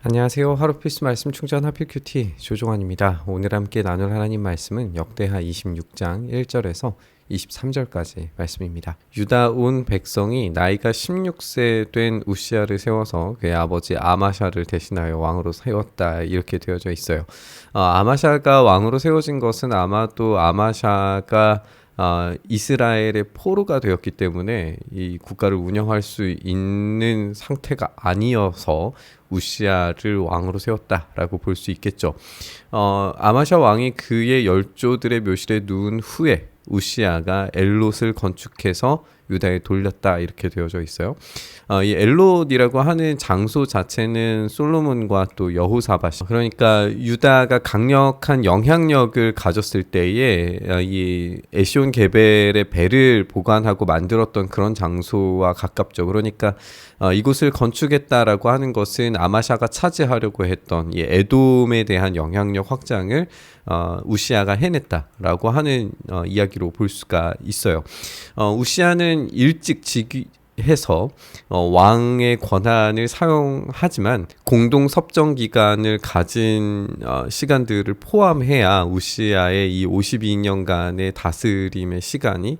안녕하세요. 하루 필수 말씀 충전 하필 큐티 조종환입니다. 오늘 함께 나눌 하나님 말씀은 역대하 26장 1절에서 23절까지 말씀입니다. 유다 온 백성이 나이가 16세 된 우시아를 세워서 그의 아버지 아마샤를 대신하여 왕으로 세웠다, 이렇게 되어져 있어요. 아마샤가 왕으로 세워진 것은 아마도 아마샤가 이스라엘의 포로가 되었기 때문에 이 국가를 운영할 수 있는 상태가 아니어서 우시아를 왕으로 세웠다라고 볼 수 있겠죠. 아마샤 왕이 그의 열조들의 묘실에 누운 후에 우시아가 엘롯을 건축해서 유다에 돌렸다, 이렇게 되어져 있어요. 이 엘롯이라고 하는 장소 자체는 솔로몬과 또 여호사밧, 그러니까 유다가 강력한 영향력을 가졌을 때에 이 에시온 게벨의 배를 보관하고 만들었던 그런 장소와 가깝죠. 그러니까 이곳을 건축했다라고 하는 것은 아마샤가 차지하려고 했던 이 에돔에 대한 영향력 확장을 우시아가 해냈다라고 하는 이야기로 볼 수가 있어요. 우시아는 일찍 즉위해서 왕의 권한을 사용하지만 공동 섭정 기간을 가진 시간들을 포함해야 우시아의 이 52년간의 다스림의 시간이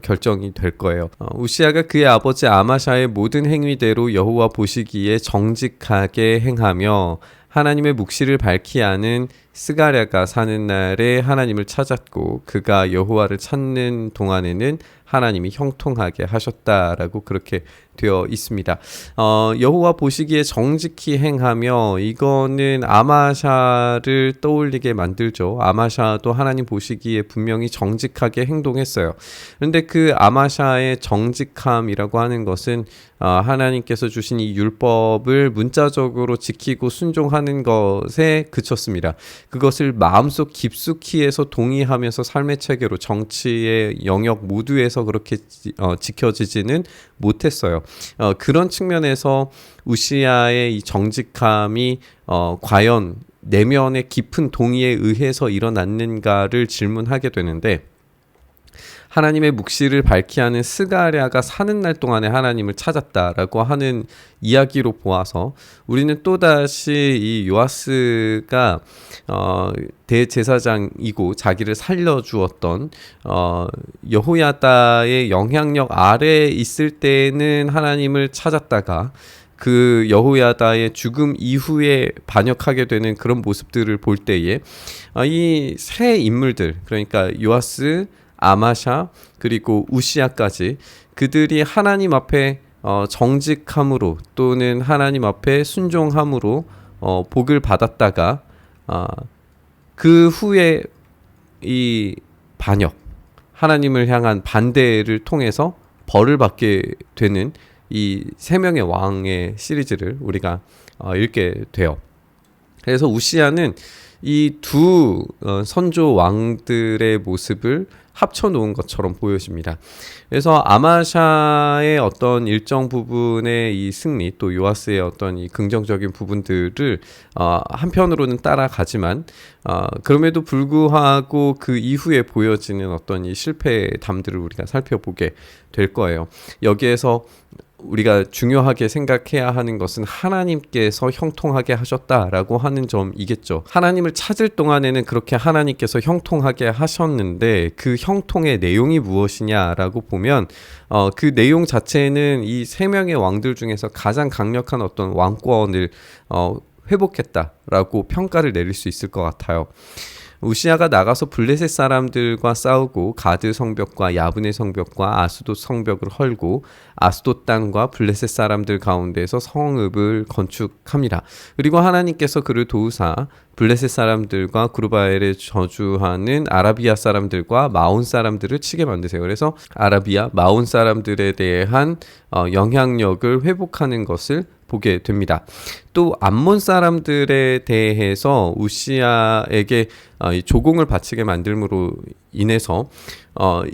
결정이 될 거예요. 우시아가 그의 아버지 아마샤의 모든 행위대로 여호와 보시기에 정직하게 행하며 하나님의 묵시를 밝히 아는 스가랴가 사는 날에 하나님을 찾았고 그가 여호와를 찾는 동안에는 하나님이 형통하게 하셨다라고 그렇게 되어 있습니다. 여호와 보시기에 정직히 행하며, 이거는 아마샤를 떠올리게 만들죠. 아마샤도 하나님 보시기에 분명히 정직하게 행동했어요. 그런데 그 아마샤의 정직함이라고 하는 것은 하나님께서 주신 이 율법을 문자적으로 지키고 순종하는 것에 그쳤습니다. 그것을 마음속 깊숙이 해서 동의하면서 삶의 체계로 정치의 영역 모두에서 그렇게 지켜지지는 못했어요. 그런 측면에서 우시아의 이 정직함이 과연 내면의 깊은 동의에 의해서 일어났는가를 질문하게 되는데, 하나님의 묵시를 밝히 하는 스가랴가 사는 날 동안에 하나님을 찾았다라고 하는 이야기로 보아서 우리는 또다시 이 요아스가 대제사장이고 자기를 살려주었던 여호야다의 영향력 아래에 있을 때는 하나님을 찾았다가 그 여호야다의 죽음 이후에 반역하게 되는 그런 모습들을 볼 때에 이 세 인물들, 그러니까 요아스, 아마샤, 그리고 우시아까지 그들이 하나님 앞에 정직함으로 또는 하나님 앞에 순종함으로 복을 받았다가 그 후에 이 반역, 하나님을 향한 반대를 통해서 벌을 받게 되는 이 세 명의 왕의 시리즈를 우리가 읽게 돼요. 그래서 우시아는 이 두 선조 왕들의 모습을 합쳐놓은 것처럼 보여집니다. 그래서 아마샤의 어떤 일정 부분의 이 승리, 또 요아스의 어떤 이 긍정적인 부분들을 한편으로는 따라가지만 그럼에도 불구하고 그 이후에 보여지는 어떤 이 실패담들을 우리가 살펴보게 될 거예요. 여기에서 우리가 중요하게 생각해야 하는 것은 하나님께서 형통하게 하셨다라고 하는 점이겠죠. 하나님을 찾을 동안에는 그렇게 하나님께서 형통하게 하셨는데 그 형통의 내용이 무엇이냐라고 보면 그 내용 자체는 이 세 명의 왕들 중에서 가장 강력한 어떤 왕권을 회복했다라고 평가를 내릴 수 있을 것 같아요. 우시아가 나가서 블레셋 사람들과 싸우고 가드 성벽과 야브네 성벽과 아스돗 성벽을 헐고 아스돗 땅과 블레셋 사람들 가운데서 성읍을 건축합니다. 그리고 하나님께서 그를 도우사 블레셋 사람들과 구르바엘에 저주하는 아라비아 사람들과 마온 사람들을 치게 만드세요. 그래서 아라비아, 마온 사람들에 대한 영향력을 회복하는 것을 보게 됩니다. 또 암몬 사람들에 대해서 우시아에게 조공을 바치게 만들므로 인해서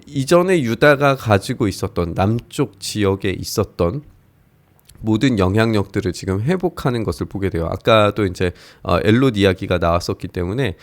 이전에 유다가 가지고 있었던 남쪽 지역에 있었던 모든 영향력들을 지금 회복하는 것을 보게 돼요. 아까도 이제 엘롯 이야기가 나왔었기 때문에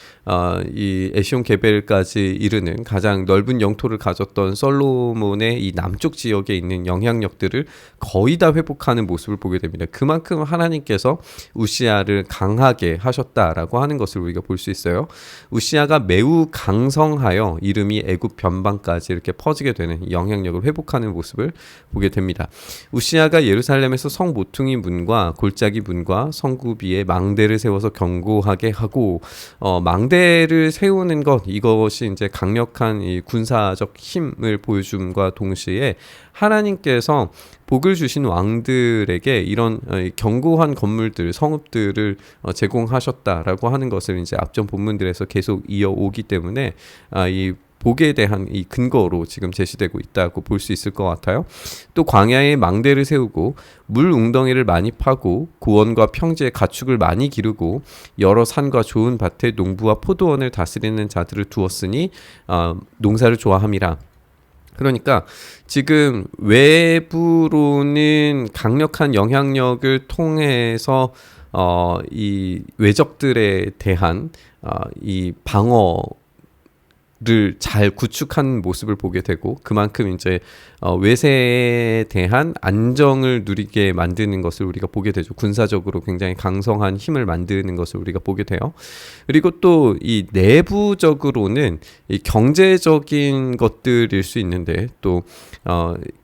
이 에시온 게벨까지 이르는 가장 넓은 영토를 가졌던 솔로몬의 이 남쪽 지역에 있는 영향력들을 거의 다 회복하는 모습을 보게 됩니다. 그만큼 하나님께서 우시아를 강하게 하셨다라고 하는 것을 우리가 볼 수 있어요. 우시아가 매우 강성하여 이름이 애굽 변방까지 이렇게 퍼지게 되는 영향력을 회복하는 모습을 보게 됩니다. 우시아가 예루살렘에서 성 모퉁이 문과 골짜기 문과 성구비에 망대를 세워서 견고하게 하고 망대를 세우는 것, 이것이 이제 강력한 이 군사적 힘을 보여줌과 동시에 하나님께서 복을 주신 왕들에게 이런 견고한 건물들, 성읍들을 제공하셨다라고 하는 것을 이제 앞전 본문들에서 계속 이어오기 때문에 이 복에 대한 이 근거로 지금 제시되고 있다고 볼 수 있을 것 같아요. 또 광야에 망대를 세우고 물 웅덩이를 많이 파고 고원과 평지에 가축을 많이 기르고 여러 산과 좋은 밭에 농부와 포도원을 다스리는 자들을 두었으니 농사를 좋아함이라. 그러니까 지금 외부로는 강력한 영향력을 통해서 이 외적들에 대한 이 방어 를 잘 구축한 모습을 보게 되고 그만큼 이제 외세에 대한 안정을 누리게 만드는 것을 우리가 보게 되죠. 군사적으로 굉장히 강성한 힘을 만드는 것을 우리가 보게 돼요. 그리고 또 이 내부적으로는 이 경제적인 것들일 수 있는데 또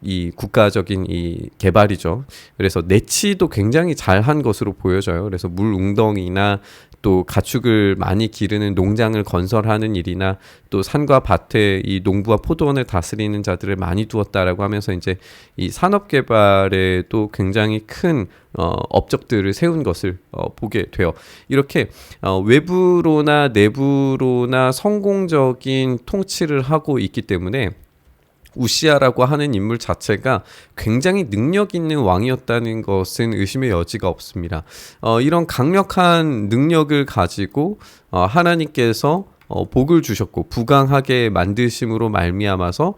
이 국가적인 이 개발이죠. 그래서 내치도 굉장히 잘한 것으로 보여져요. 그래서 물 웅덩이나 또 가축을 많이 기르는 농장을 건설하는 일이나 또 산과 밭에 이 농부와 포도원을 다스리는 자들을 많이 두었다라고 하면서 이제 이 산업 개발에도 굉장히 큰 업적들을 세운 것을 보게 돼요. 이렇게 외부로나 내부로나 성공적인 통치를 하고 있기 때문에 우시아라고 하는 인물 자체가 굉장히 능력 있는 왕이었다는 것은 의심의 여지가 없습니다. 이런 강력한 능력을 가지고 하나님께서 복을 주셨고 부강하게 만드심으로 말미암아서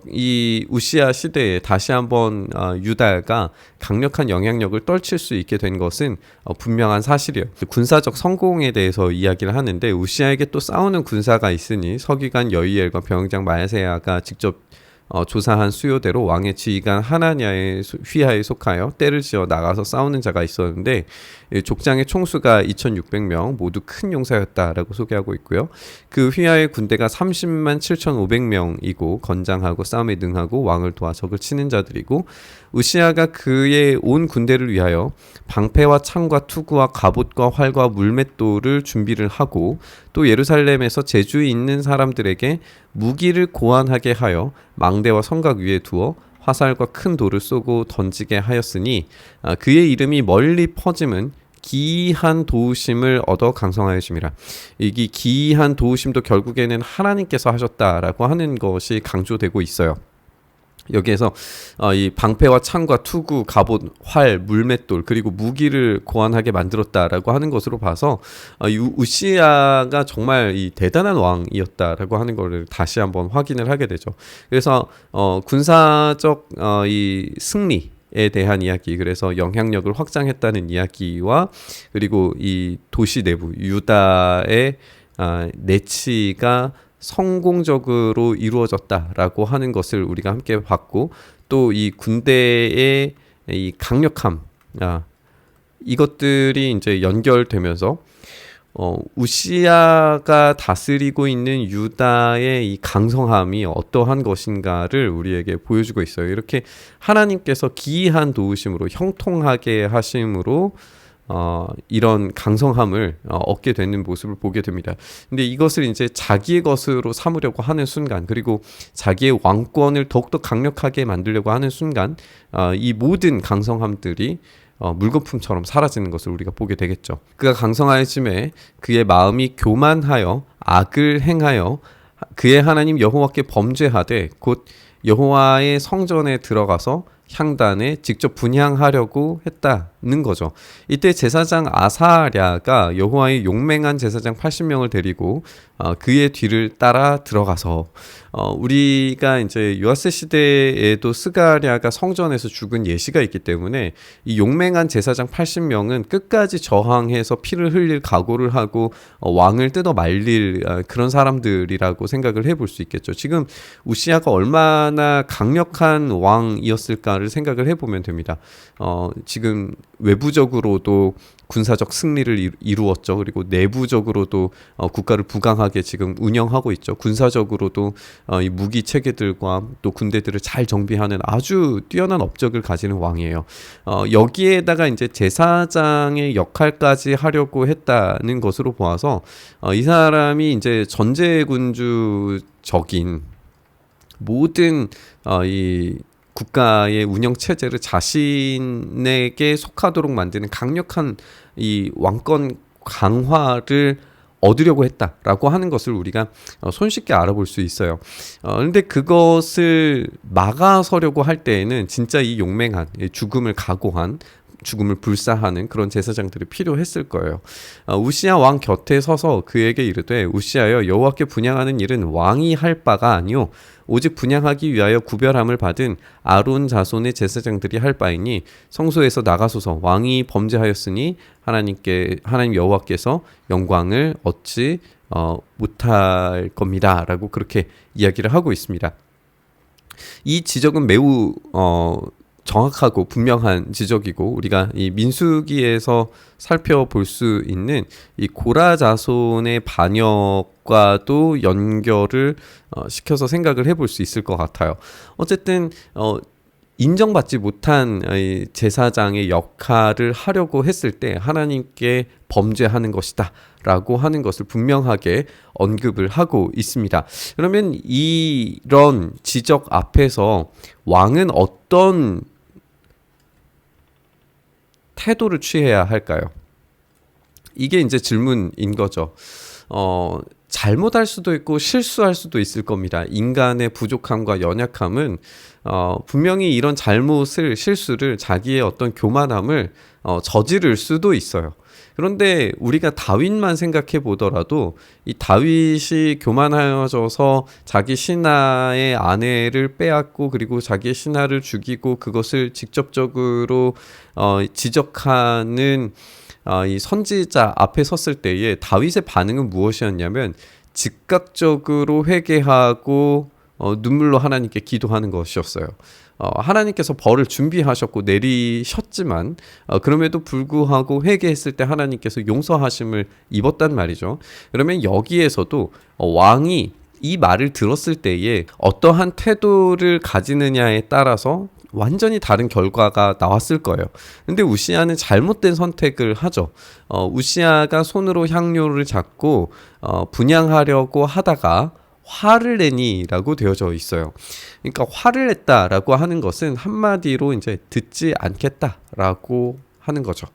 이 우시아 시대에 다시 한번 유다가 강력한 영향력을 떨칠 수 있게 된 것은 분명한 사실이에요. 군사적 성공에 대해서 이야기를 하는데 우시아에게 또 싸우는 군사가 있으니 서기관 여이엘과 병장 마야세야가 직접 조사한 수요대로 왕의 지휘관 하나냐의 휘하에 속하여 떼를 지어 나가서 싸우는 자가 있었는데 족장의 총수가 2600명 모두 큰 용사였다라고 소개하고 있고요. 그 휘하의 군대가 30만 7500명이고 건장하고 싸움에 능하고 왕을 도와 적을 치는 자들이고 우시아가 그의 온 군대를 위하여 방패와 창과 투구와 갑옷과 활과 물맷돌을 준비를 하고 또 예루살렘에서 제주에 있는 사람들에게 무기를 고안하게 하여 망대와 성곽 위에 두어 화살과 큰 돌을 쏘고 던지게 하였으니 그의 이름이 멀리 퍼짐은 기이한 도우심을 얻어 강성하여심이라. 이 기이한 도우심도 결국에는 하나님께서 하셨다라고 하는 것이 강조되고 있어요. 여기에서 이 방패와 창과 투구, 갑옷, 활, 물맷돌 그리고 무기를 고안하게 만들었다라고 하는 것으로 봐서 우시아가 정말 이 대단한 왕이었다라고 하는 것을 다시 한번 확인을 하게 되죠. 그래서 군사적 이 승리 에 대한 이야기, 그래서 영향력을 확장했다는 이야기와 그리고 이 도시 내부 유다의 내치가 성공적으로 이루어졌다라고 하는 것을 우리가 함께 봤고 또 이 군대의 이 강력함 이것들이 이제 연결되면서 우시아가 다스리고 있는 유다의 이 강성함이 어떠한 것인가를 우리에게 보여주고 있어요. 이렇게 하나님께서 기이한 도우심으로 형통하게 하심으로 이런 강성함을 얻게 되는 모습을 보게 됩니다. 근데 이것을 이제 자기의 것으로 삼으려고 하는 순간, 그리고 자기의 왕권을 더욱더 강력하게 만들려고 하는 순간, 이 모든 강성함들이 물거품처럼 사라지는 것을 우리가 보게 되겠죠. 그가 강성하여짐에 그의 마음이 교만하여 악을 행하여 그의 하나님 여호와께 범죄하되 곧 여호와의 성전에 들어가서 향단에 직접 분향하려고 했다. 거죠. 이때 제사장 아사랴가 여호와의 용맹한 제사장 80명을 데리고 그의 뒤를 따라 들어가서 우리가 이제 요아스 시대에도 스가랴가 성전에서 죽은 예시가 있기 때문에 이 용맹한 제사장 80명은 끝까지 저항해서 피를 흘릴 각오를 하고 왕을 뜯어 말릴 그런 사람들이라고 생각을 해볼 수 있겠죠. 지금 우시야가 얼마나 강력한 왕이었을까를 생각을 해보면 됩니다. 지금 외부적으로도 군사적 승리를 이루었죠. 그리고 내부적으로도 국가를 부강하게 지금 운영하고 있죠. 군사적으로도 이 무기 체계들과 또 군대들을 잘 정비하는 아주 뛰어난 업적을 가지는 왕이에요. 여기에다가 이제 제사장의 역할까지 하려고 했다는 것으로 보아서 이 사람이 이제 전제군주적인 모든 이 국가의 운영 체제를 자신에게 속하도록 만드는 강력한 이 왕권 강화를 얻으려고 했다라고 하는 것을 우리가 손쉽게 알아볼 수 있어요. 그런데 그것을 막아서려고 할 때에는 진짜 이 용맹한 죽음을 각오한 죽음을 불사하는 그런 제사장들이 필요했을 거예요. 우시야 왕 곁에 서서 그에게 이르되 우시야여 여호와께 분향하는 일은 왕이 할 바가 아니요 오직 분향하기 위하여 구별함을 받은 아론 자손의 제사장들이 할 바이니 성소에서 나가소서 왕이 범죄하였으니 하나님 여호와께서 영광을 얻지 못할 겁니다라고 그렇게 이야기를 하고 있습니다. 이 지적은 매우 정확하고 분명한 지적이고 우리가 이 민수기에서 살펴볼 수 있는 이 고라 자손의 반역과도 연결을 시켜서 생각을 해볼 수 있을 것 같아요. 어쨌든 인정받지 못한 제사장의 역할을 하려고 했을 때 하나님께 범죄하는 것이다 라고 하는 것을 분명하게 언급을 하고 있습니다. 그러면 이런 지적 앞에서 왕은 어떤 태도를 취해야 할까요? 이게 이제 질문인 거죠. 잘못할 수도 있고 실수할 수도 있을 겁니다. 인간의 부족함과 연약함은 분명히 이런 잘못을 실수를 자기의 어떤 교만함을 저지를 수도 있어요. 그런데 우리가 다윗만 생각해 보더라도 이 다윗이 교만하여져서 자기 신하의 아내를 빼앗고 그리고 자기의 신하를 죽이고 그것을 직접적으로 지적하는 이 선지자 앞에 섰을 때에 다윗의 반응은 무엇이었냐면 즉각적으로 회개하고 눈물로 하나님께 기도하는 것이었어요. 하나님께서 벌을 준비하셨고 내리셨지만 그럼에도 불구하고 회개했을 때 하나님께서 용서하심을 입었단 말이죠. 그러면 여기에서도 왕이 이 말을 들었을 때에 어떠한 태도를 가지느냐에 따라서 완전히 다른 결과가 나왔을 거예요. 근데 우시야는 잘못된 선택을 하죠. 우시야가 손으로 향료를 잡고 분향하려고 하다가 화를 내니라고 되어져 있어요. 그러니까 화를 냈다라고 하는 것은 한마디로 이제 듣지 않겠다라고 하는 거죠.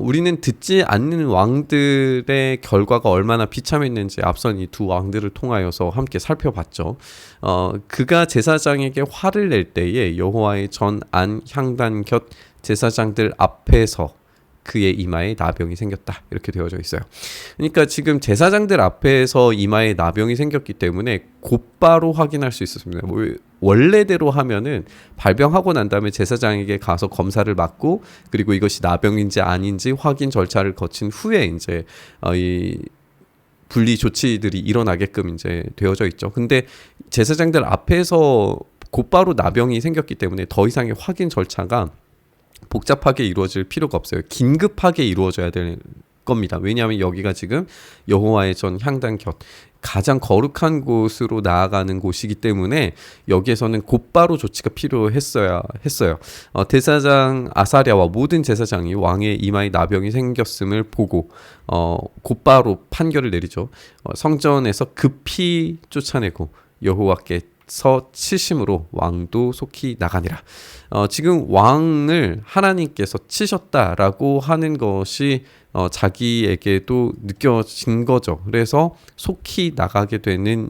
우리는 듣지 않는 왕들의 결과가 얼마나 비참했는지 앞선 이 두 왕들을 통하여서 함께 살펴봤죠. 그가 제사장에게 화를 낼 때에 여호와의 전 안 향단 곁 제사장들 앞에서 그의 이마에 나병이 생겼다 이렇게 되어져 있어요. 그러니까 지금 제사장들 앞에서 이마에 나병이 생겼기 때문에 곧바로 확인할 수 있었습니다. 원래대로 하면은 발병하고 난 다음에 제사장에게 가서 검사를 받고 그리고 이것이 나병인지 아닌지 확인 절차를 거친 후에 이제 이 분리 조치들이 일어나게끔 이제 되어져 있죠. 근데 제사장들 앞에서 곧바로 나병이 생겼기 때문에 더 이상의 확인 절차가 복잡하게 이루어질 필요가 없어요. 긴급하게 이루어져야 될 겁니다. 왜냐하면 여기가 지금 여호와의 전 향단 곁 가장 거룩한 곳으로 나아가는 곳이기 때문에 여기에서는 곧바로 조치가 필요했어야 했어요. 대사장 아사랴와 모든 제사장이 왕의 이마에 나병이 생겼음을 보고 곧바로 판결을 내리죠. 성전에서 급히 쫓아내고 여호와께 치심으로 왕도 속히 나가니라. 지금 왕을 하나님께서 치셨다라고 하는 것이 자기에게도 느껴진 거죠. 그래서 속히 나가게 되는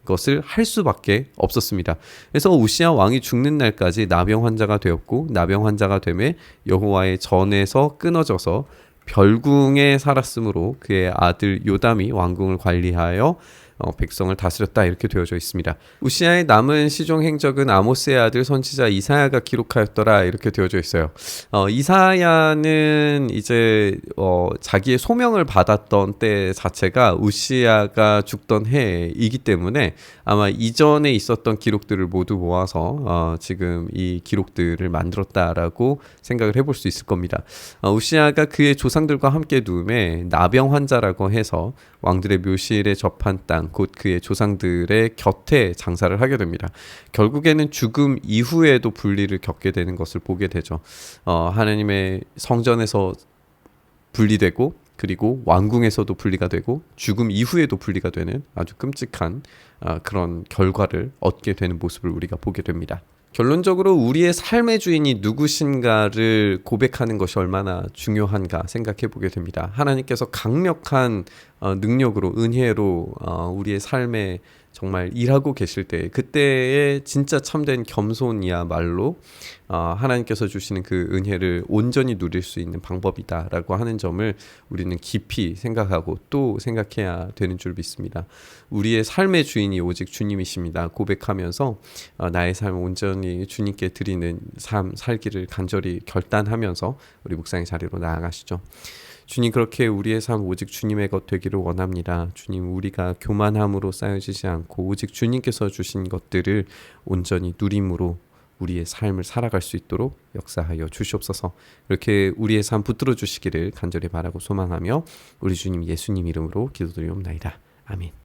것을 할 수밖에 없었습니다. 그래서 우시야 왕이 죽는 날까지 나병 환자가 되었고, 나병 환자가 되매 여호와의 전에서 끊어져서 별궁에 살았으므로 그의 아들 요담이 왕궁을 관리하여 백성을 다스렸다, 이렇게 되어져 있습니다. 우시야의 남은 시종 행적은 아모스의 아들 선지자 이사야가 기록하였더라, 이렇게 되어져 있어요. 이사야는 이제 자기의 소명을 받았던 때 자체가 우시야가 죽던 해이기 때문에 아마 이전에 있었던 기록들을 모두 모아서 지금 이 기록들을 만들었다라고 생각을 해볼 수 있을 겁니다. 우시야가 그의 조상들과 함께 누움에 나병 환자라고 해서 왕들의 묘실에 접한 땅, 곧 그의 조상들의 곁에 장사를 하게 됩니다. 결국에는 죽음 이후에도 분리를 겪게 되는 것을 보게 되죠. 하나님의 성전에서 분리되고, 그리고 왕궁에서도 분리가 되고, 죽음 이후에도 분리가 되는 아주 끔찍한 그런 결과를 얻게 되는 모습을 우리가 보게 됩니다. 결론적으로 우리의 삶의 주인이 누구신가를 고백하는 것이 얼마나 중요한가 생각해 보게 됩니다. 하나님께서 강력한 능력으로, 은혜로 우리의 삶에 정말 일하고 계실 때, 그때의 진짜 참된 겸손이야말로 하나님께서 주시는 그 은혜를 온전히 누릴 수 있는 방법이다라고 하는 점을 우리는 깊이 생각하고 또 생각해야 되는 줄 믿습니다. 우리의 삶의 주인이 오직 주님이십니다. 고백하면서 나의 삶을 온전히 주님께 드리는 삶 살기를 간절히 결단하면서 우리 묵상의 자리로 나아가시죠. 주님, 그렇게 우리의 삶 오직 주님의 것 되기를 원합니다. 주님, 우리가 교만함으로 쌓여지지 않고 오직 주님께서 주신 것들을 온전히 누림으로 우리의 삶을 살아갈 수 있도록 역사하여 주시옵소서. 이렇게 우리의 삶 붙들어 주시기를 간절히 바라고 소망하며 우리 주님 예수님 이름으로 기도드리옵나이다. 아멘.